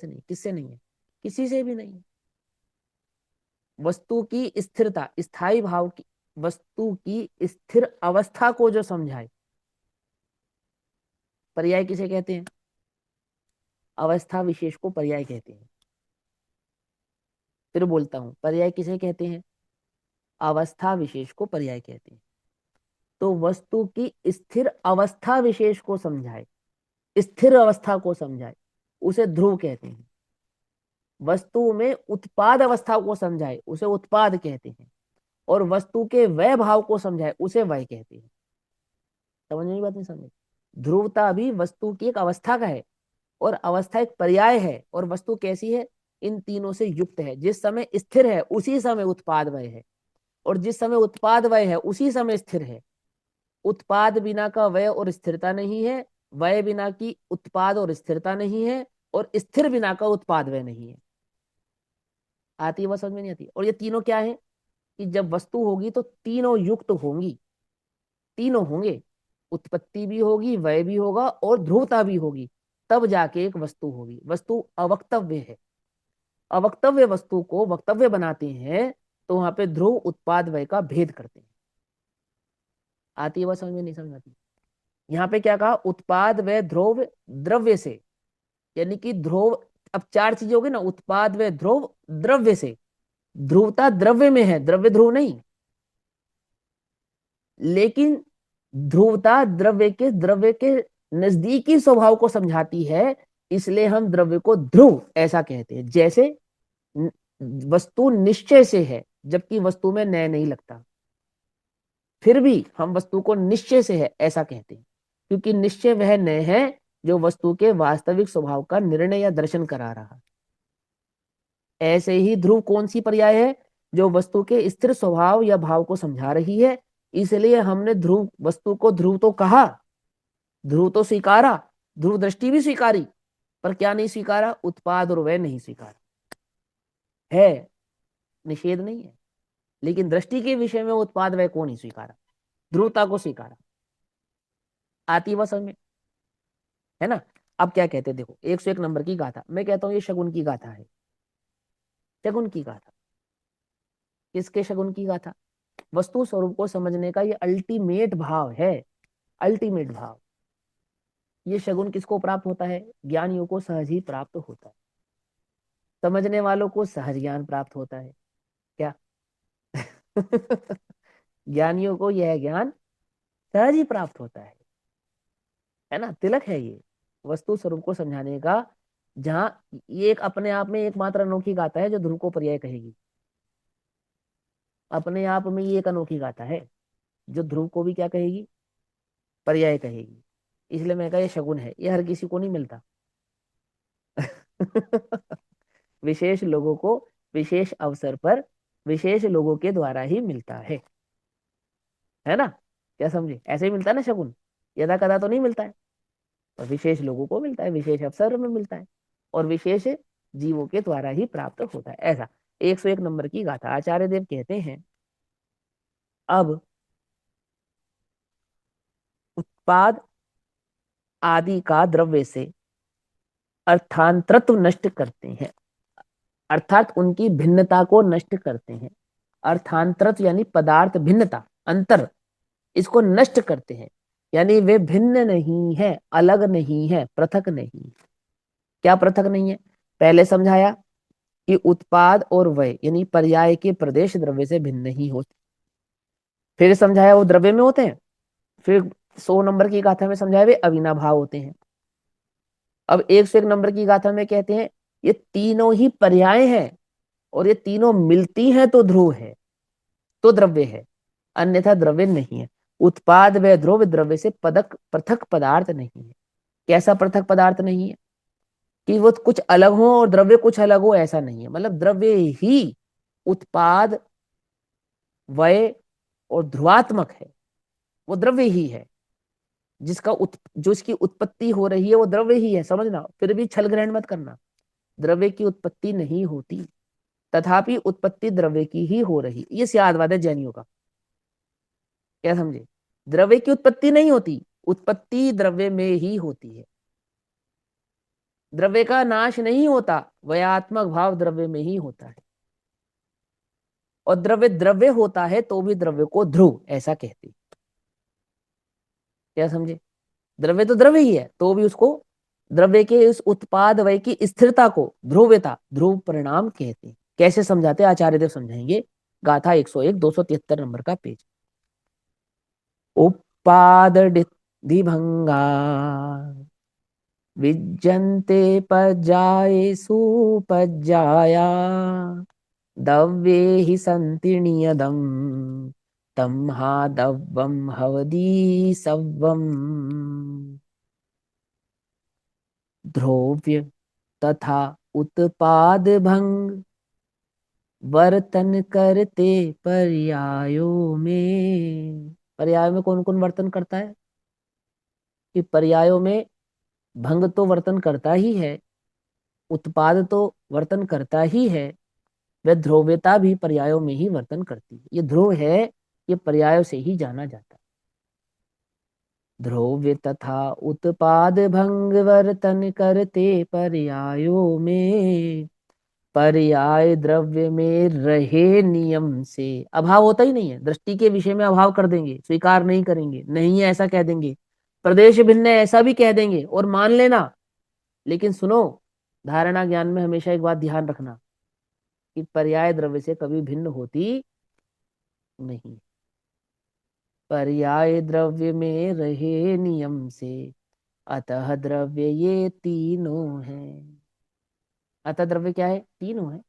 से नहीं, किससे नहीं है, किसी से भी नहीं है। वस्तु की स्थिरता, स्थायी भाव की, वस्तु की स्थिर अवस्था को जो समझाए, पर्याय किसे कहते हैं? अवस्था विशेष को पर्याय कहते हैं। फिर बोलता हूं, पर्याय किसे कहते हैं? अवस्था विशेष को पर्याय कहते हैं। तो वस्तु की स्थिर अवस्था विशेष को समझाए, स्थिर अवस्था को समझाए, उसे ध्रुव कहते हैं। वस्तु में उत्पाद अवस्था को समझाए, उसे उत्पाद कहते हैं। और वस्तु के वय भाव को समझाए, उसे वय कहते हैं। समझ में बात नहीं समझ? ध्रुवता भी वस्तु की एक अवस्था का है, और अवस्था एक पर्याय है, और वस्तु कैसी है? इन तीनों से युक्त है। जिस समय स्थिर है उसी समय उत्पाद वय है, और जिस समय उत्पाद वय है उसी समय स्थिर है। उत्पाद बिना का वय और स्थिरता नहीं है, वय बिना की उत्पाद और स्थिरता नहीं है, और स्थिर बिना का उत्पाद वय नहीं है। आती है वह समझ में नहीं आती? और ये तीनों क्या है कि जब वस्तु होगी तो तीनों युक्त होंगी, तीनों होंगे, उत्पत्ति भी होगी, वय भी होगा, और ध्रुवता भी होगी, तब जाके एक वस्तु होगी। वस्तु अवक्तव्य है, अवक्तव्य वस्तु को वक्तव्य बनाते हैं, तो वहां पे ध्रुव उत्पाद वय का भेद करते हैं। आती है वह समझ में नहीं समझ आती? यहाँ पे क्या कहा? उत्पाद व ध्रुव द्रव्य से, यानी कि ध्रुव, अब चार चीजें होगी ना, उत्पाद व ध्रुव द्रव्य से। ध्रुवता द्रव्य में है, द्रव्य ध्रुव नहीं। लेकिन ध्रुवता द्रव्य के नजदीकी स्वभाव को समझाती है, इसलिए हम द्रव्य को ध्रुव ऐसा कहते हैं। जैसे न- वस्तु निश्चय से है, जबकि वस्तु में नय नहीं लगता, फिर भी हम वस्तु को निश्चय से है ऐसा कहते हैं, क्योंकि निश्चय वह नय है जो वस्तु के वास्तविक स्वभाव का निर्णय या दर्शन करा रहा। ऐसे ही ध्रुव कौन सी पर्याय है? जो वस्तु के स्थिर स्वभाव या भाव को समझा रही है। इसलिए हमने ध्रुव वस्तु को ध्रुव तो कहा, ध्रुव तो स्वीकारा, ध्रुव दृष्टि भी स्वीकारी, पर क्या नहीं स्वीकारा? उत्पाद और वह नहीं स्वीकारा। है, निषेध नहीं है, लेकिन दृष्टि के विषय में उत्पाद वह को नहीं स्वीकारा, ध्रुवता को स्वीकारा। आती वह समझ में, है ना? अब क्या कहते हैं, देखो 101 नंबर की गाथा, मैं कहता हूँ ये शगुन की गाथा है। शगुन की गाथा, किसके शगुन की गाथा? वस्तु स्वरूप को समझने का ये अल्टीमेट भाव है, अल्टीमेट भाव। ये शगुन किसको प्राप्त होता है? ज्ञानियों को सहज ही प्राप्त होता है, समझने वालों को सहज ज्ञान प्राप्त होता है। क्या? ज्ञानियों को यह ज्ञान सहज ही प्राप्त होता है ना? तिलक है ये वस्तु स्वरूप को समझाने का। जहां ये एक अपने आप में एकमात्र अनोखी गाथा है जो ध्रुव को पर्याय कहेगी। अपने आप में ये एक अनोखी गाथा है जो ध्रुव को भी क्या कहेगी? पर्याय कहेगी। इसलिए मैं कहा ये शगुन है, ये हर किसी को नहीं मिलता। विशेष लोगों को, विशेष अवसर पर, विशेष लोगों के द्वारा ही मिलता है ना? क्या समझे? ऐसे ही मिलता है ना शगुन, यदा कदा तो नहीं मिलता है। और विशेष लोगों को मिलता है, विशेष अवसर में मिलता है, और विशेष जीवों के द्वारा ही प्राप्त होता है। ऐसा 101 नंबर की गाथा। आचार्य देव कहते हैं, अब उत्पाद आदि का द्रव्य से अर्थांतरत्व नष्ट करते हैं, अर्थात उनकी भिन्नता को नष्ट करते हैं। अर्थांतरत्व यानी पदार्थ भिन्नता, अंतर, इसको नष्ट करते हैं। यानी वे भिन्न नहीं है, अलग नहीं है, पृथक नहीं। क्या पृथक नहीं है? पहले समझाया कि उत्पाद और वय यानी पर्याय के प्रदेश द्रव्य से भिन्न नहीं होते। फिर समझाया वो द्रव्य में होते हैं। फिर 100 नंबर की गाथा में समझाया वे अविनाभाव होते हैं। अब 101 नंबर की गाथा में कहते हैं ये तीनों ही पर्याय हैं, और ये तीनों मिलती हैं तो ध्रुव है, तो द्रव्य है, अन्यथा द्रव्य नहीं है। उत्पाद व ध्रुव द्रव्य से पदक पृथक पदार्थ नहीं है। कैसा पृथक पदार्थ नहीं है? कि वो कुछ अलग हो और द्रव्य कुछ अलग हो, ऐसा नहीं है। मतलब द्रव्य ही उत्पाद, वय और ध्रुवात्मक है, वो द्रव्य ही है। जो इसकी उत्पत्ति हो रही है वो द्रव्य ही है, समझना। फिर भी छल ग्रहण मत करना, द्रव्य की उत्पत्ति नहीं होती, तथापि उत्पत्ति द्रव्य की ही हो रही। ये सियादवाद है जैनियों का। क्या समझे? द्रव्य की उत्पत्ति नहीं होती, उत्पत्ति द्रव्य में ही होती है। द्रव्य का नाश नहीं होता, वयात्मक भाव द्रव्य में ही होता है। और द्रव्य द्रव्य होता है तो भी द्रव्य को ध्रुव ऐसा कहते हैं। क्या समझे? द्रव्य तो द्रव्य ही है तो भी उसको, द्रव्य के उस उत्पाद वय की स्थिरता को ध्रुवता, ध्रुव परिणाम कहते हैं। कैसे समझाते हैं आचार्य देव समझाएंगे। गाथा 101 273 नंबर का पेज। उपाद भंगा विज्जन्ते पज्जाये सुपज्जाया दव्ये हि सन्ति नियदम् तं हा दव्वं हवदी सव्वम्। ध्रुव्य तथा उत्पाद भंग वर्तन करते पर्यायों में। पर्यायों में कौन कौन वर्तन करता है? कि पर्यायों में भंग तो वर्तन करता ही है, उत्पाद तो वर्तन करता ही है, वह ध्रुवता भी पर्यायों में ही वर्तन करती है। ये ध्रुव है, ये पर्यायों से ही जाना जाता है। ध्रुव्य तथा उत्पाद भंग वर्तन करते पर्यायों में, पर्याय द्रव्य में रहे नियम से। अभाव होता ही नहीं है, दृष्टि के विषय में अभाव कर देंगे, स्वीकार नहीं करेंगे, नहीं है ऐसा कह देंगे, प्रदेश भिन्न है ऐसा भी कह देंगे और मान लेना। लेकिन सुनो, धारणा ज्ञान में हमेशा एक बात ध्यान रखना कि पर्याय द्रव्य से कभी भिन्न होती नहीं। पर्याय द्रव्य में रहे नियम से, अतः द्रव्य ये तीनों हैं। अतः द्रव्य क्या है? तीनों है।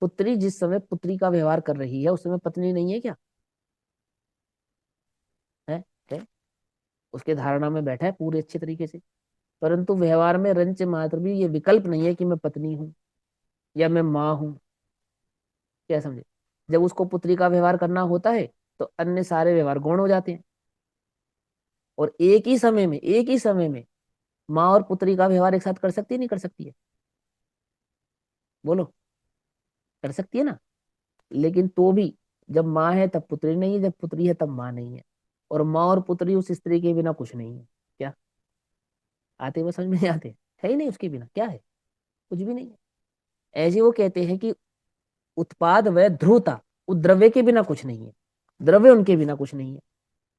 पुत्री जिस समय पुत्री का व्यवहार कर रही है उस समय पत्नी नहीं है क्या? है, है। उसके धारणा में बैठा है पूरे अच्छे तरीके से, परंतु व्यवहार में रंच मात्र भी ये विकल्प नहीं है कि मैं पत्नी हूं या मैं माँ हूं। क्या समझे? जब उसको पुत्री का व्यवहार करना होता है तो अन्य सारे व्यवहार गौण हो जाते हैं। और एक ही समय में माँ और पुत्री का व्यवहार एक साथ कर सकती है नहीं कर सकती है? बोलो, कर सकती है ना? लेकिन तो भी जब माँ है तब पुत्री नहीं है, जब पुत्री है तब माँ नहीं है। और माँ और पुत्री उस स्त्री के बिना कुछ नहीं है। क्या आते वो समझ में नहीं आते? है ही नहीं उसके बिना, क्या है? कुछ भी नहीं है। ऐसे वो कहते हैं कि उत्पाद व ध्रुवता, उस द्रव्य के बिना कुछ नहीं है, द्रव्य उनके बिना कुछ नहीं है।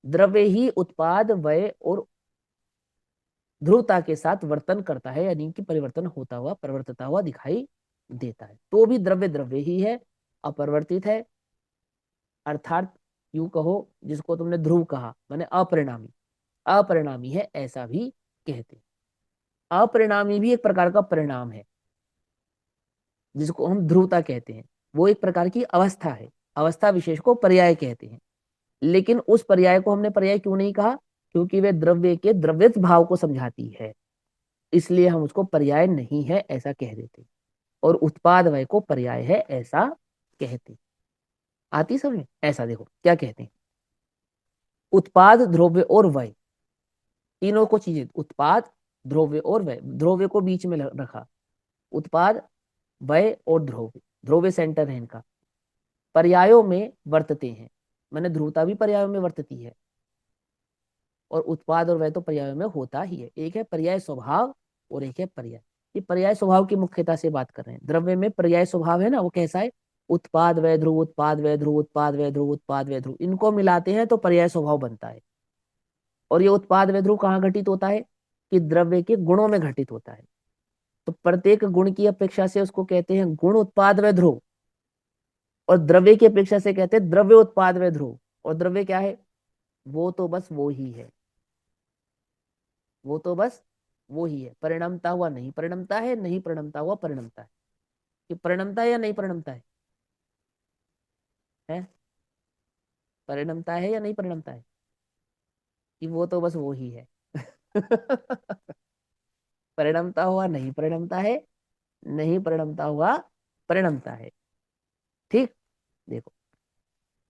द्रव्य ही उत्पाद वय और ध्रुवता के साथ वर्तन करता है, यानी कि परिवर्तन होता हुआ परिवर्तिता हुआ दिखाई देता है। तो भी द्रव्य द्रव्य ही है, अपरिवर्तित है। अर्थात यूं कहो, जिसको तुमने ध्रुव कहा माने अपरिणामी, अपरिणामी है ऐसा भी कहते हैं। अपरिणामी भी एक प्रकार का परिणाम है जिसको हम ध्रुवता कहते हैं। वो एक प्रकार की अवस्था है, अवस्था विशेष को पर्याय कहते हैं। लेकिन उस पर्याय को हमने पर्याय क्यों नहीं कहा? क्योंकि वे द्रव्य के द्रव्यत्व भाव को समझाती है, इसलिए हम उसको पर्याय नहीं है ऐसा कह देते। और उत्पाद वय को पर्याय है ऐसा कहते। आती समझ में? ऐसा देखो क्या कहते हैं। उत्पाद द्रव्य और वय, तीनों को चीजें, उत्पाद द्रव्य और वय, द्रव्य को बीच में रखा, उत्पाद वय और ध्रुव्य, ध्रुव्य सेंटर है इनका, पर्यायों में वर्तते हैं। मैंने ध्रुवता भी पर्यायों में वर्तती है, और उत्पाद और वय तो पर्यायों में होता ही है। एक है पर्याय स्वभाव और एक है पर्याय। ये पर्याय स्वभाव की मुख्यता से बात कर रहे हैं। द्रव्य में पर्याय स्वभाव है ना, वो कैसा है? उत्पाद वय ध्रुव, उत्पाद वय ध्रुव, उत्पाद वय ध्रुव, उत्पाद वय ध्रुव, इनको मिलाते हैं तो पर्याय स्वभाव बनता है। और ये उत्पाद वय ध्रुव कहाँ घटित होता है? कि द्रव्य के गुणों में घटित होता है। तो प्रत्येक गुण की अपेक्षा से उसको कहते हैं गुण उत्पाद व ध्रुव, और द्रव्य की अपेक्षा से कहते हैं द्रव्य उत्पाद व ध्रुव। और द्रव्य क्या है? वो तो बस वो ही है, वो तो बस वो ही है। परिणमता हुआ नहीं परिणमता है, नहीं परिणमता हुआ परिणमता है। कि परिणमता है या नहीं परिणमता है? परिणमता है या नहीं परिणमता है? कि वो तो बस वो ही है। परिणमता हुआ नहीं परिणमता है, नहीं परिणमता हुआ परिणमता है। ठीक। देखो,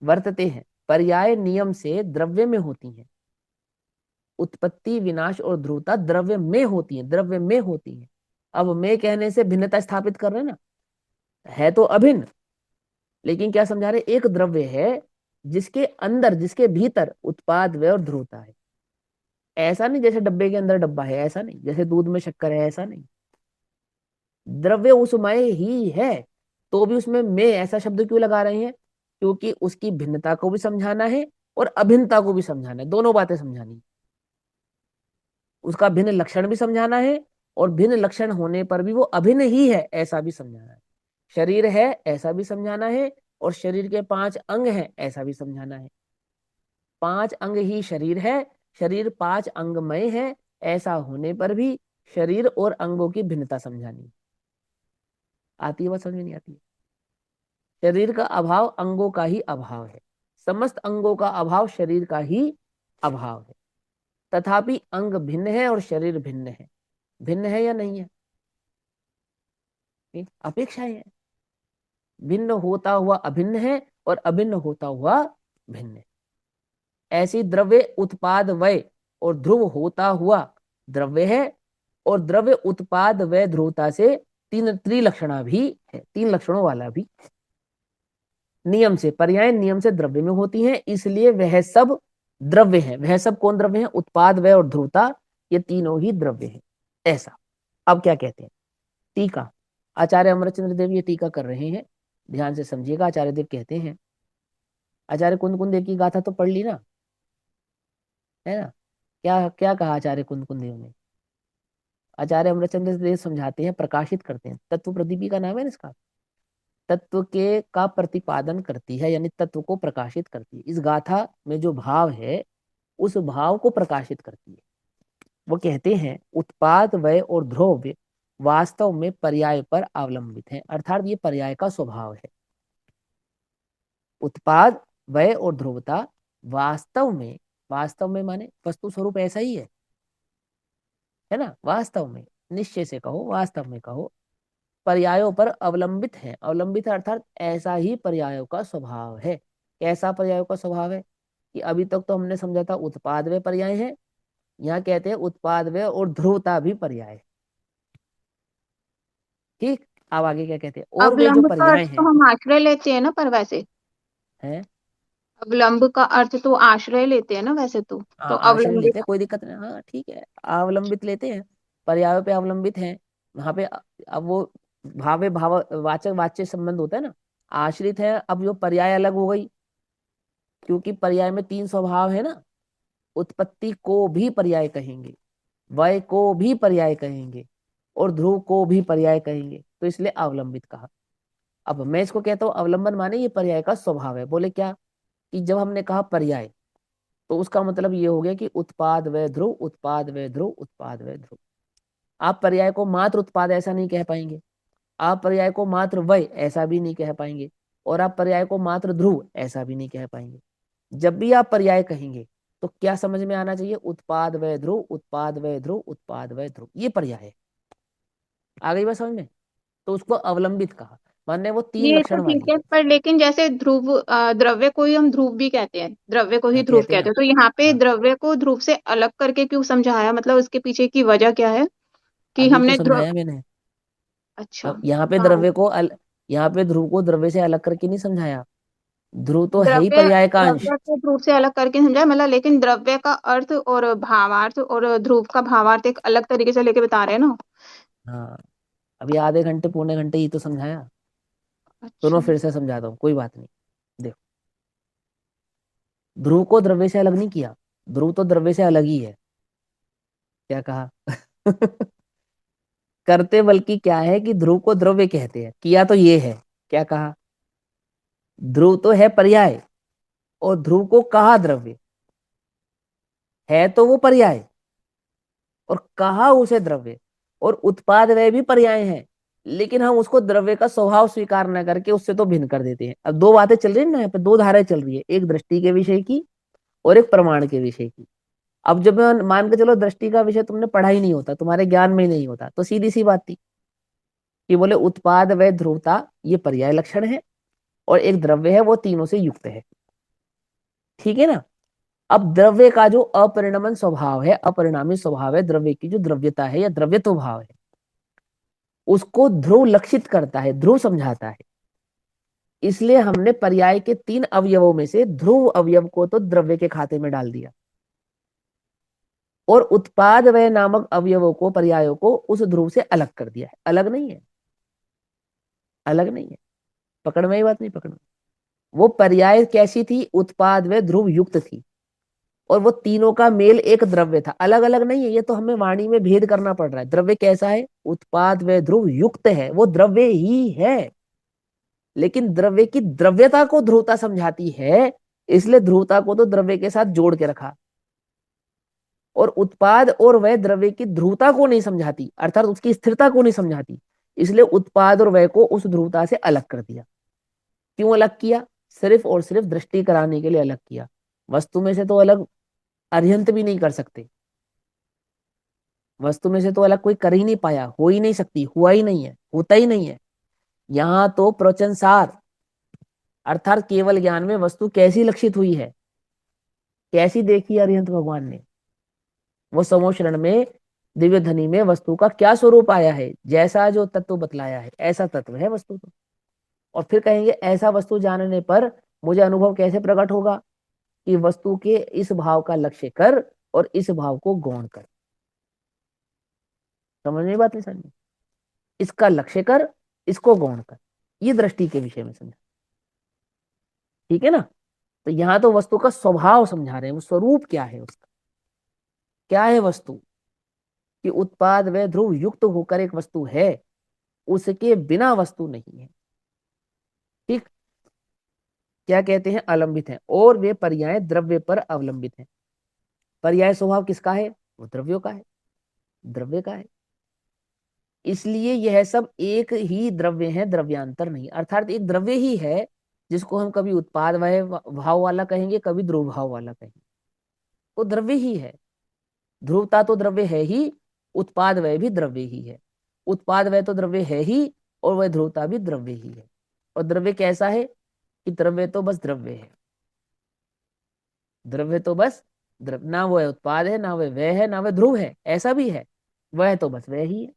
वर्तते हैं पर्याय नियम से द्रव्य में होती हैं। उत्पत्ति विनाश और ध्रुवता द्रव्य में होती है, द्रव्य में होती है। अब में कहने से भिन्नता स्थापित कर रहे हैं ना, है तो अभिन्न, लेकिन क्या समझा रहे? एक द्रव्य है जिसके अंदर, जिसके भीतर उत्पाद व और ध्रुवता है। ऐसा नहीं जैसे डब्बे के अंदर डब्बा है, ऐसा नहीं, जैसे दूध में शक्कर है, ऐसा नहीं। द्रव्य उसमय ही है, तो भी उसमें में ऐसा शब्द क्यों लगा रहे हैं? क्योंकि उसकी भिन्नता को भी समझाना है और अभिन्नता को भी समझाना है, दोनों बातें समझानी है। उसका भिन्न लक्षण भी समझाना है और भिन्न लक्षण होने पर भी वो अभिन्न ही है ऐसा भी समझाना है। शरीर है ऐसा भी समझाना है और शरीर के 5 अंग हैं ऐसा भी समझाना है। 5 अंग ही शरीर है, शरीर 5 अंगमय है, ऐसा होने पर भी शरीर और अंगों की भिन्नता समझानी है। आती है बात समझ में? नहीं आती है? शरीर का अभाव अंगों का ही अभाव है, समस्त अंगों का अभाव शरीर का ही अभाव है। तथापि अंग भिन्न है और शरीर भिन्न है। भिन्न है या नहीं है? अपेक्षाएं है। भिन्न होता हुआ अभिन्न है और अभिन्न होता हुआ भिन्न है। ऐसी द्रव्य उत्पाद वय और ध्रुव होता हुआ द्रव्य है, और द्रव्य उत्पाद वय ध्रुवता से तीन त्रिलक्षणा भी है, 3 लक्षणों वाला भी। नियम से, पर्याय नियम से द्रव्य में होती हैं, इसलिए वह सब द्रव्य है। वह सब कौन द्रव्य है? उत्पाद वय और ध्रुवता, ये तीनों ही द्रव्य है। ऐसा। अब क्या कहते हैं? टीका। आचार्य अमरचंद्र देव ये टीका कर रहे हैं, ध्यान से समझिएगा। आचार्य देव कहते हैं, आचार्य कुंद कुंद देव की गाथा तो पढ़ ली ना, है ना? क्या क्या कहा आचार्य कुंद कुंद देव ने? आचार्य अमरचंद्र देव समझाते हैं, प्रकाशित करते हैं। तत्व प्रदीपी का नाम है ना इसका। तत्व के का प्रतिपादन करती है, यानी तत्व को प्रकाशित करती है। इस गाथा में जो भाव है उस भाव को प्रकाशित करती है। वो कहते हैं उत्पाद वय और ध्रुव वास्तव में पर्याय पर अवलंबित है, अर्थात ये पर्याय का स्वभाव है। उत्पाद वय और ध्रुवता वास्तव में माने वस्तु स्वरूप ऐसा ही है ना? वास्तव में, निश्चय से कहो, वास्तव में कहो, पर्यायों पर अवलंबित है। अवलंबित है अर्थात ऐसा ही पर्यायों का स्वभाव है। कैसा पर्यायों का स्वभाव है? कि अभी तक तो हमने समझा था उत्पाद व पर्याय है, यहाँ कहते हैं उत्पाद व और ध्रुवता भी पर्याय है। ठीक। अब आगे क्या कहते हैं? और वे जो अवलंब का अर्थ पर्याय तो हैं। हम आश्रय लेते हैं ना, पर वैसे हैं? अवलंब का अर्थ तो आश्रय लेते हैं ना वैसे तो हाँ, आश्रय लेते अवलंबित। हैं, कोई दिक्कत नहीं, हाँ ठीक है, अवलंबित लेते हैं, पर्यायों पे अवलंबित हैं। वहां पे अब वो भावे भाव वाचक वाच्य संबंध होता है ना, आश्रित है। अब जो पर्याय अलग हो गई, क्योंकि पर्याय में 3 स्वभाव है ना। उत्पत्ति को भी पर्याय कहेंगे, वय को भी पर्याय कहेंगे और ध्रुव को भी पर्याय कहेंगे, तो इसलिए अवलंबित कहा। अब मैं इसको कहता हूँ अवलंबन माने ये पर्याय का स्वभाव है। बोले क्या? कि जब हमने कहा पर्याय, तो उसका मतलब ये हो गया कि उत्पाद व ध्रुव, उत्पाद व ध्रुव, उत्पाद व ध्रुव। आप पर्याय को मात्र उत्पाद ऐसा नहीं कह पाएंगे, आप पर्याय को मात्र वय ऐसा भी नहीं कह पाएंगे, और आप पर्याय को मात्र ध्रुव ऐसा भी नहीं कह पाएंगे। जब भी आप पर्याय कहेंगे तो क्या समझ में आना चाहिए? उत्पाद व ध्रुव, उत्पाद व ध्रुव, उत्पाद व ध्रुव, ये पर्याय है। आ गई बात समझ में? तो उसको अवलंबित कहा, माने वो तीन ये तो लक्षण ठीक वाली है, है। पर लेकिन जैसे ध्रुव द्रव्य को ही हम ध्रुव भी कहते हैं, द्रव्य को ही हाँ ध्रुव कहते हैं कहते ना। हैं, तो यहाँ पे हाँ, द्रव्य को ध्रुव से अलग करके क्यों समझाया? मतलब उसके पीछे की वजह क्या है कि अभी तो हमने ध्रुव। समझाया मैंने। अच्छा। अब यहाँ पे हाँ। यहाँ पे ध्रुव को द्रव्य से अलग करके नहीं समझाया। ध्रुव तो है ही द्रव्य पर्याय का अंश। द्रव्य को ध्रुव से अलग करके समझाया, मतलब लेकिन द्रव्य का अर्थ और भावार्थ और ध्रुव का भावार्थ एक अलग तरीके से लेके बता रहे हैं ना। हाँ, अभी आधे घंटे पौने घंटे ही तो समझाया। सुनो अच्छा। फिर से समझाता हूँ, कोई बात नहीं। देखो, ध्रुव को द्रव्य से अलग नहीं किया, ध्रुव तो द्रव्य से अलग ही है। क्या कहा? करते बल्कि क्या है कि ध्रुव को द्रव्य कहते हैं, किया तो ये है। क्या कहा? ध्रुव तो है पर्याय और ध्रुव को कहा द्रव्य, है तो वो पर्याय और कहा उसे द्रव्य। और उत्पाद वे भी पर्याय हैं, लेकिन हम उसको द्रव्य का स्वभाव स्वीकार न करके उससे तो भिन्न कर देते हैं। अब दो बातें चल रही है ना, यहाँ पे 2 धाराएं चल रही है, एक दृष्टि के विषय की और एक प्रमाण के विषय की। अब जब मैं मान के चलो दृष्टि का विषय तुमने पढ़ा ही नहीं होता, तुम्हारे ज्ञान में ही नहीं होता, तो सीधी सी बात थी कि बोले उत्पाद व ध्रुवता ये पर्याय लक्षण है और एक द्रव्य है वो तीनों से युक्त है। ठीक है ना? अब द्रव्य का जो अपरिणमन स्वभाव है, अपरिणामी स्वभाव है, द्रव्य की जो द्रव्यता है या द्रव्यत्व भाव है, उसको ध्रुव लक्षित करता है, ध्रुव समझाता है। इसलिए हमने पर्याय के 3 अवयवों में से ध्रुव अवयव को तो द्रव्य के खाते में डाल दिया। और उत्पाद वय नामक अवयवों को, पर्यायों को उस ध्रुव से अलग कर दिया है। अलग नहीं है, अलग नहीं है। पकड़ में ही बात नहीं, पकड़ में। वो पर्याय कैसी थी? उत्पाद व ध्रुव युक्त थी, और वो तीनों का मेल एक द्रव्य था। अलग अलग नहीं है, ये तो हमें वाणी में भेद करना पड़ रहा है। द्रव्य कैसा है? उत्पाद व ध्रुव युक्त है, वो द्रव्य ही है। लेकिन द्रव्य की द्रव्यता को ध्रुवता समझाती है, इसलिए ध्रुवता को तो द्रव्य के साथ जोड़ के रखा। और उत्पाद और वह द्रव्य की ध्रुवता को नहीं समझाती, अर्थात उसकी स्थिरता को नहीं समझाती, इसलिए उत्पाद और वह को उस ध्रुवता से अलग कर दिया। क्यों अलग किया? सिर्फ और सिर्फ दृष्टि कराने के लिए अलग किया। वस्तु में से तो अलग अरिहंत भी नहीं कर सकते। वस्तु में से तो अलग कोई कर ही नहीं पाया, हो ही नहीं सकती, हुआ ही नहीं है, होता ही नहीं है। यहाँ तो प्रवचनसार अर्थात केवल ज्ञान में वस्तु कैसी लक्षित हुई है, कैसी देखी अरिहंत भगवान ने। वो समोशरण में, दिव्य ध्वनि में वस्तु का क्या स्वरूप आया है, जैसा जो तत्व बतलाया है ऐसा तत्व है वस्तु तो। और फिर कहेंगे ऐसा वस्तु जानने पर मुझे अनुभव कैसे प्रकट होगा? कि वस्तु के इस भाव का लक्ष्य कर और इस भाव को गौण कर। समझ में बात नहीं समझ? इसका लक्ष्य कर, इसको गौण कर, ये दृष्टि के विषय में समझा। ठीक है ना? तो यहाँ तो वस्तु का स्वभाव समझा रहे हैं, वो स्वरूप क्या है उसका। क्या है वस्तु? कि उत्पाद व ध्रुव युक्त होकर एक वस्तु है, उसके बिना वस्तु नहीं है। ठीक। क्या कहते हैं? अवलंबित है, और वे पर्याय द्रव्य पर अवलंबित है। पर्याय स्वभाव किसका है? वो द्रव्यों का है, द्रव्य का है। इसलिए यह सब एक ही द्रव्य है, द्रव्यांतर नहीं। अर्थात एक द्रव्य ही है, जिसको हम कभी उत्पाद वह भाव वाला कहेंगे, कभी ध्रुव भाव वाला कहेंगे। वो द्रव्य ही है। ध्रुवता तो द्रव्य है ही, उत्पाद वय भी द्रव्य ही है। उत्पाद वय तो द्रव्य है ही, और वह ध्रुवता भी द्रव्य ही है। और द्रव्य कैसा है? कि द्रव्य तो बस द्रव्य है। द्रव्य तो बस द्रव्य, ना वह उत्पाद है, ना वह वह है, ना वह ध्रुव है, ऐसा भी है। वह तो बस वह ही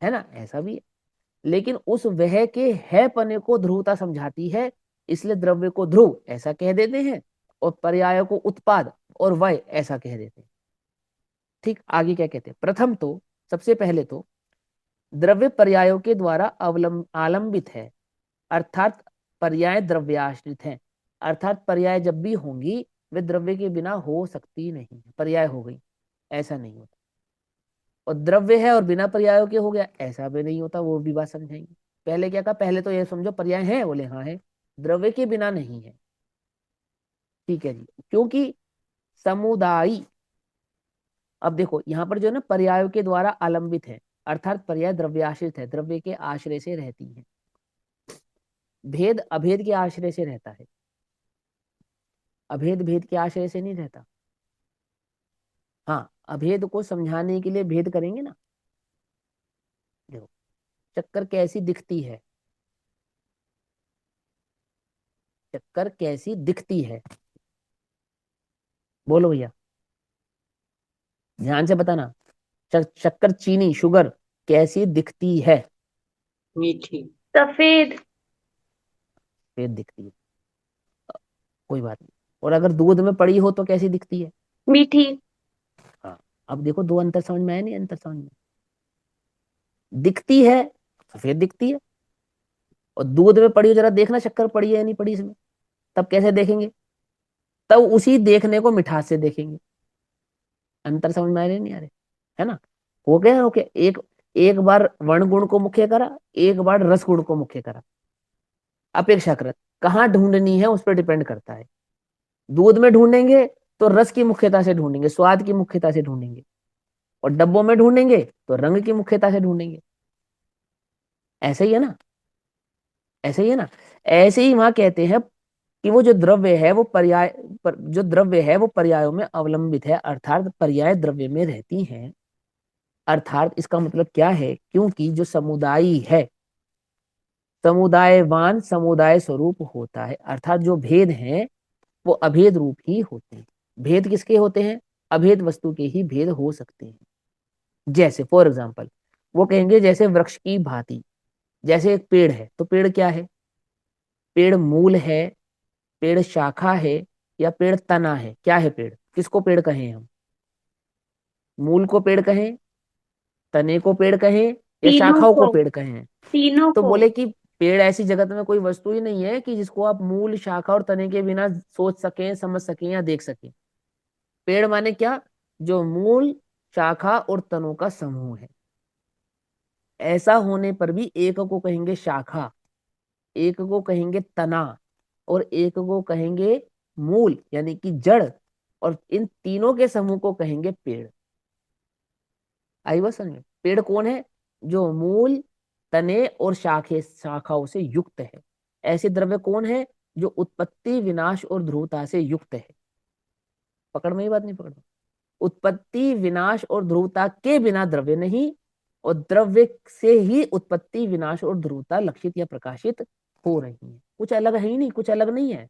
है ना, ऐसा भी है। लेकिन उस वह के है पने को ध्रुवता समझाती है, इसलिए द्रव्य को ध्रुव ऐसा कह देते हैं, और पर्याय को उत्पाद और वय ऐसा कह देते हैं। ठीक। आगे क्या कहते हैं? प्रथम तो, सबसे पहले तो द्रव्य पर्यायों के द्वारा आलंबित है, अर्थात पर्याय द्रव्याश्रित हैं। अर्थात पर्याय जब भी होंगी वे द्रव्य के बिना हो सकती नहीं। पर्याय हो गई, ऐसा नहीं होता। और द्रव्य है और बिना पर्यायों के हो गया, ऐसा भी नहीं होता। वो भी बात समझाएंगे। पहले क्या कहा? पहले तो ये समझो पर्याय है, बोले हाँ है, द्रव्य के बिना नहीं है। ठीक है जी। क्योंकि समुदायी, अब देखो यहाँ पर जो है ना, पर्यायों के द्वारा आलंबित है, अर्थात पर्याय द्रव्याश्रित है, द्रव्य के आश्रय से रहती है। भेद अभेद के आश्रय से रहता है, अभेद भेद के आश्रय से नहीं रहता। हाँ, अभेद को समझाने के लिए भेद करेंगे ना। देखो, चक्कर कैसी दिखती है, चक्कर कैसी दिखती है, बोलो भैया, ध्यान से बताना। शक्कर, चीनी, शुगर कैसी दिखती है? मीठी। सफेद। सफेद दिखती है, कोई बात नहीं। और अगर दूध में पड़ी हो तो कैसी दिखती है? मीठी। हाँ। अब देखो, दो अंतर समझ में आया? नहीं अंतर समझ में? दिखती है, सफेद दिखती है। और दूध में पड़ी हो, जरा देखना शक्कर पड़ी है या नहीं पड़ी इसमें, तब कैसे देखेंगे? तब उसी देखने को मिठास से देखेंगे। अंतर समझ में आ रहे नहीं आ रहे? है ना? हो गया, हो गया। एक एक बार वर्ण गुण को मुख्य करा, एक बार रस गुण को मुख्य करा। अपेक्षाकृत कहाँ ढूंढनी है उस पर डिपेंड करता है। दूध में ढूंढेंगे तो रस की मुख्यता से ढूंढेंगे, स्वाद की मुख्यता से ढूंढेंगे। और डब्बों में ढूंढेंगे तो रंग की मुख्यता से ढूंढेंगे। ऐसे ही है ना? ऐसे ही है ना? ऐसे ही वहां कहते हैं कि वो जो द्रव्य है वो पर्याय जो द्रव्य है वो पर्यायों में अवलंबित है, अर्थात पर्याय द्रव्य में रहती हैं। अर्थात इसका मतलब क्या है? क्योंकि जो समुदायी है, समुदायवान समुदाय स्वरूप होता है, अर्थात जो भेद हैं वो अभेद रूप ही होते हैं। भेद किसके होते हैं? अभेद वस्तु के ही भेद हो सकते हैं। जैसे फॉर एग्जाम्पल, वो कहेंगे जैसे वृक्ष की भांति। जैसे एक पेड़ है, तो पेड़ क्या है? पेड़ मूल है, पेड़ शाखा है, या पेड़ तना है? क्या है पेड़? किसको पेड़ कहें हम? मूल को पेड़ कहें, तने को पेड़ कहें, या तीनों शाखाओं को को। पेड़ कहें। तीनों तो को। बोले कि पेड़ ऐसी जगत में कोई वस्तु ही नहीं है कि जिसको आप मूल, शाखा और तने के बिना सोच सकें, समझ सकें या देख सकें। पेड़ माने क्या? जो मूल, शाखा और तनों का समूह है। ऐसा होने पर भी एक को कहेंगे शाखा, एक को कहेंगे तना, और एक को कहेंगे मूल यानी कि जड़, और इन तीनों के समूह को कहेंगे पेड़। आई बात समझ में? पेड़ कौन है? जो मूल, तने और शाखाओं से युक्त है। ऐसे द्रव्य कौन है? जो उत्पत्ति, विनाश और ध्रुवता से युक्त है। पकड़ में ही बात नहीं? पकड़ में? उत्पत्ति, विनाश और ध्रुवता के बिना द्रव्य नहीं, और द्रव्य से ही उत्पत्ति, विनाश और ध्रुवता लक्षित या प्रकाशित हो रही है। कुछ अलग है ही नहीं, कुछ अलग नहीं है।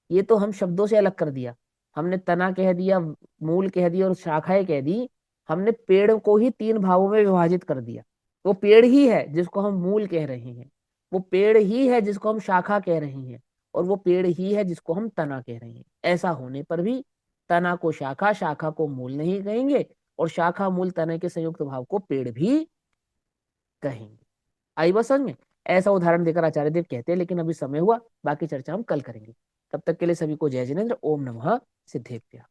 ये तो हम शब्दों से अलग कर दिया। हमने तना कह दिया, मूल कह दिया और शाखाएं कह दी। हमने पेड़ को ही तीन भागों में विभाजित कर दिया। वो पेड़ ही है जिसको हम मूल कह रहे हैं, वो पेड़ ही है जिसको हम शाखा कह रहे हैं, और वो पेड़ ही है जिसको हम तना कह रहे हैं। ऐसा होने पर भी तना को शाखा, शाखा को मूल नहीं कहेंगे, और शाखा मूल तना के संयुक्त भाव को पेड़ भी कहेंगे। आई बात समझ में? ऐसा उदाहरण देकर आचार्य देव कहते हैं, लेकिन अभी समय हुआ, बाकी चर्चा हम कल करेंगे। तब तक के लिए सभी को जय जिनेन्द्र। ओम नमः सिद्धेभ्य।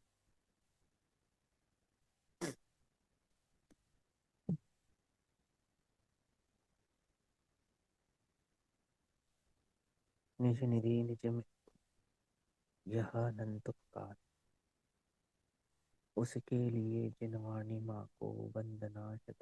निज निधि निज में यह अनंत काल, उसके लिए जिनवाणी माँ को वंदना शत